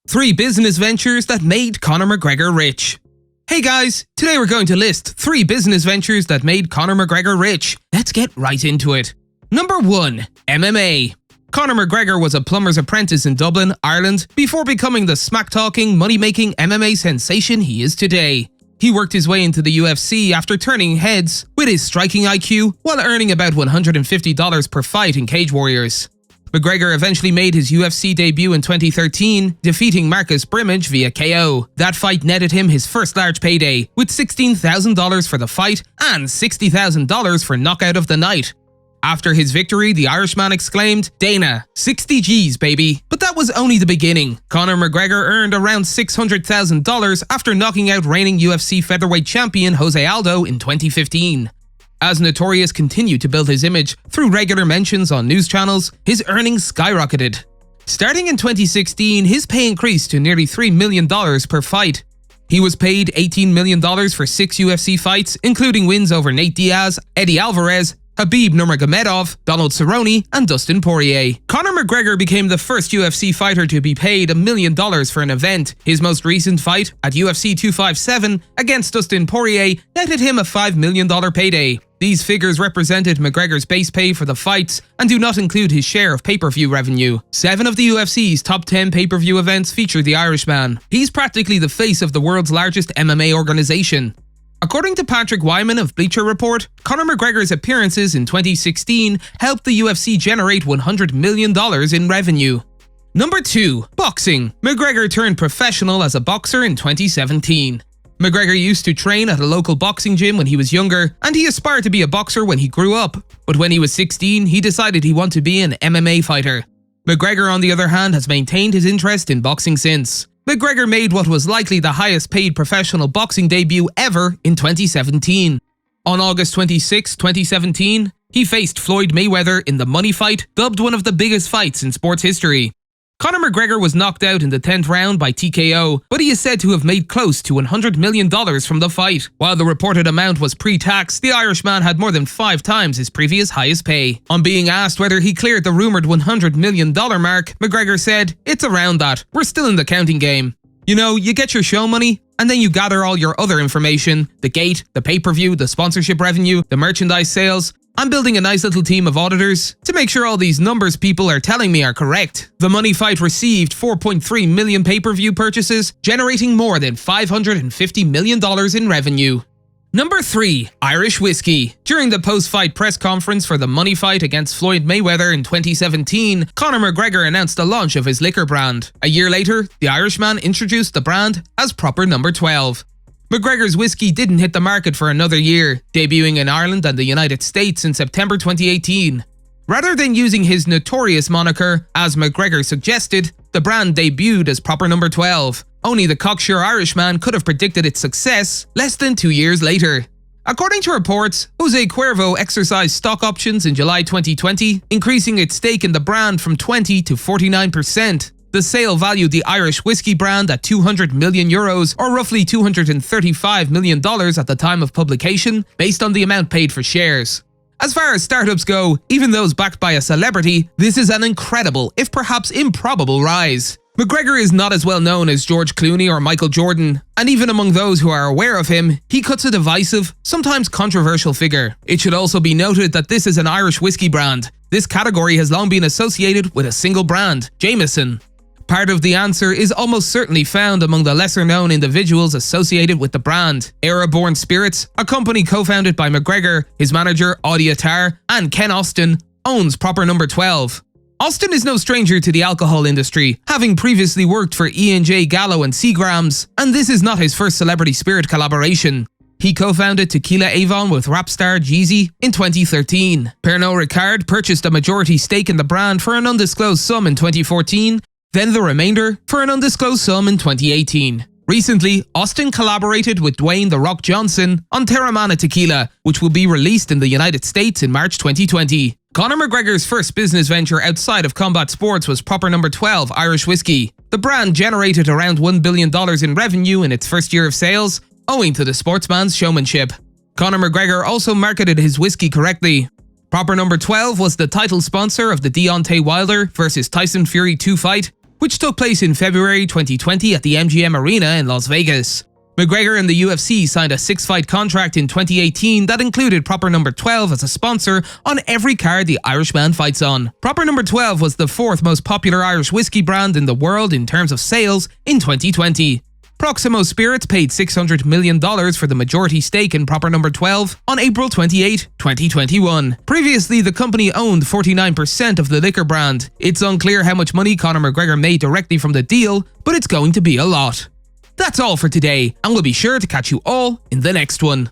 3 business ventures that made Conor McGregor rich. Hey guys, today we're going to list 3 business ventures that made Conor McGregor rich. Let's get right into it. Number 1. MMA. Conor McGregor was a plumber's apprentice in Dublin, Ireland, before becoming the smack-talking, money-making MMA sensation he is today. He worked his way into the UFC after turning heads with his striking IQ while earning about $150 per fight in Cage Warriors. McGregor eventually made his UFC debut in 2013, defeating Marcus Brimage via KO. That fight netted him his first large payday, with $16,000 for the fight and $60,000 for knockout of the night. After his victory, the Irishman exclaimed, "Dana, 60 G's, baby." But that was only the beginning. Conor McGregor earned around $600,000 after knocking out reigning UFC featherweight champion Jose Aldo in 2015. As Notorious continued to build his image through regular mentions on news channels, his earnings skyrocketed. Starting in 2016, his pay increased to nearly $3 million per fight. He was paid $18 million for 6 UFC fights, including wins over Nate Diaz, Eddie Alvarez, Khabib Nurmagomedov, Donald Cerrone, and Dustin Poirier. Conor McGregor became the first UFC fighter to be paid $1 million for an event. His most recent fight, at UFC 257 against Dustin Poirier, netted him a $5 million payday. These figures represented McGregor's base pay for the fights and do not include his share of pay-per-view revenue. 7 of the UFC's top 10 pay-per-view events feature the Irishman. He's practically the face of the world's largest MMA organization. According to Patrick Wyman of Bleacher Report, Conor McGregor's appearances in 2016 helped the UFC generate $100 million in revenue. Number 2. Boxing. McGregor turned professional as a boxer in 2017. McGregor used to train at a local boxing gym when he was younger, and he aspired to be a boxer when he grew up. But when he was 16, he decided he wanted to be an MMA fighter. McGregor, on the other hand, has maintained his interest in boxing since. McGregor made what was likely the highest paid professional boxing debut ever in 2017. On August 26, 2017, he faced Floyd Mayweather in the money fight, dubbed one of the biggest fights in sports history. Conor McGregor was knocked out in the 10th round by TKO, but he is said to have made close to $100 million from the fight. While the reported amount was pre-tax, the Irishman had more than 5 times his previous highest pay. On being asked whether he cleared the rumored $100 million mark, McGregor said, "It's around that. We're still in the counting game. You know, you get your show money, and then you gather all your other information, the gate, the pay-per-view, the sponsorship revenue, the merchandise sales. I'm building a nice little team of auditors to make sure all these numbers people are telling me are correct." The money fight received 4.3 million pay-per-view purchases, generating more than $550 million in revenue. Number 3. Irish Whiskey. During the post-fight press conference for the money fight against Floyd Mayweather in 2017, Conor McGregor announced the launch of his liquor brand. A year later, the Irishman introduced the brand as Proper No. 12. McGregor's whiskey didn't hit the market for another year, debuting in Ireland and the United States in September 2018. Rather than using his Notorious moniker, as McGregor suggested, the brand debuted as Proper No. 12. Only the cocksure Irishman could have predicted its success less than 2 years later. According to reports, Jose Cuervo exercised stock options in July 2020, increasing its stake in the brand from 20 to 49%. The sale valued the Irish whiskey brand at €200 million, or roughly $235 million at the time of publication, based on the amount paid for shares. As far as startups go, even those backed by a celebrity, this is an incredible, if perhaps improbable, rise. McGregor is not as well known as George Clooney or Michael Jordan, and even among those who are aware of him, he cuts a divisive, sometimes controversial figure. It should also be noted that this is an Irish whiskey brand. This category has long been associated with a single brand, Jameson. Part of the answer is almost certainly found among the lesser-known individuals associated with the brand. Era-Born Spirits, a company co-founded by McGregor, his manager Audie Attar, and Ken Austin, owns Proper No. 12. Austin is no stranger to the alcohol industry, having previously worked for E&J Gallo and Seagrams, and this is not his first celebrity spirit collaboration. He co-founded Tequila Avon with rap star Jeezy in 2013. Pernod Ricard purchased a majority stake in the brand for an undisclosed sum in 2014, then the remainder for an undisclosed sum in 2018. Recently, Austin collaborated with Dwayne "The Rock" Johnson on Terramana Tequila, which will be released in the United States in March 2020. Conor McGregor's first business venture outside of combat sports was Proper No. 12 Irish Whiskey. The brand generated around $1 billion in revenue in its first year of sales, owing to the sportsman's showmanship. Conor McGregor also marketed his whiskey correctly. Proper No. 12 was the title sponsor of the Deontay Wilder vs Tyson Fury 2 fight, which took place in February 2020 at the MGM Arena in Las Vegas. McGregor and the UFC signed a 6-fight contract in 2018 that included Proper Number 12 as a sponsor on every card the Irishman fights on. Proper Number 12 was the 4th most popular Irish whiskey brand in the world in terms of sales in 2020. Proximo Spirits paid $600 million for the majority stake in Proper Number 12 on April 28, 2021. Previously, the company owned 49% of the liquor brand. It's unclear how much money Conor McGregor made directly from the deal, but it's going to be a lot. That's all for today, and we'll be sure to catch you all in the next one.